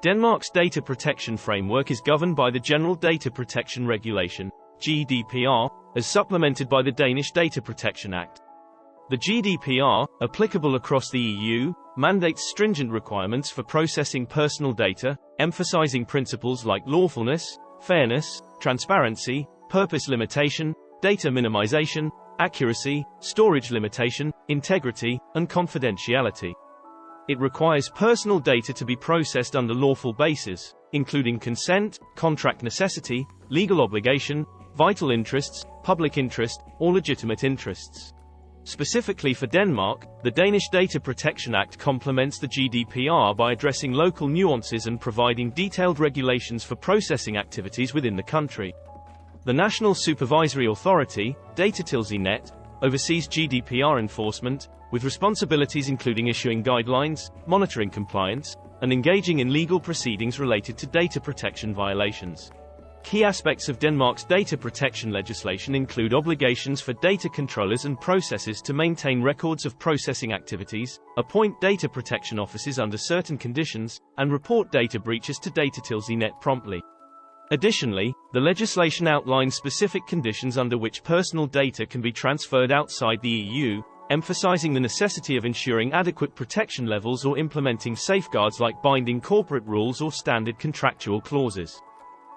Denmark's data protection framework is governed by the General Data Protection Regulation, GDPR, as supplemented by the Danish Data Protection Act. The GDPR, applicable across the EU, mandates stringent requirements for processing personal data, emphasizing principles like lawfulness, fairness, transparency, purpose limitation, data minimization, accuracy, storage limitation, integrity, and confidentiality. It requires personal data to be processed under lawful basis, including consent, contract necessity, legal obligation, vital interests, public interest, or legitimate interests. Specifically for Denmark, the Danish Data Protection Act complements the GDPR by addressing local nuances and providing detailed regulations for processing activities within the country. The National Supervisory Authority, Datatilsynet, oversees GDPR enforcement, with responsibilities including issuing guidelines, monitoring compliance, and engaging in legal proceedings related to data protection violations. Key aspects of Denmark's data protection legislation include obligations for data controllers and processors to maintain records of processing activities, appoint data protection officers under certain conditions, and report data breaches to Datatilsynet promptly. Additionally, the legislation outlines specific conditions under which personal data can be transferred outside the EU, emphasizing the necessity of ensuring adequate protection levels or implementing safeguards like binding corporate rules or standard contractual clauses.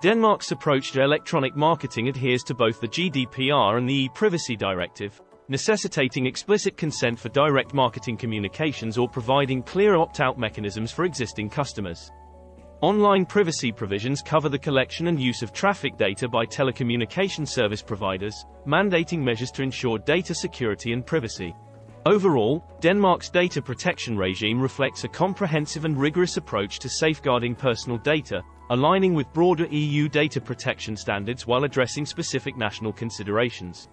Denmark's approach to electronic marketing adheres to both the GDPR and the e-Privacy Directive, necessitating explicit consent for direct marketing communications or providing clear opt-out mechanisms for existing customers. Online privacy provisions cover the collection and use of traffic data by telecommunication service providers, mandating measures to ensure data security and privacy. Overall, Denmark's data protection regime reflects a comprehensive and rigorous approach to safeguarding personal data, aligning with broader EU data protection standards while addressing specific national considerations.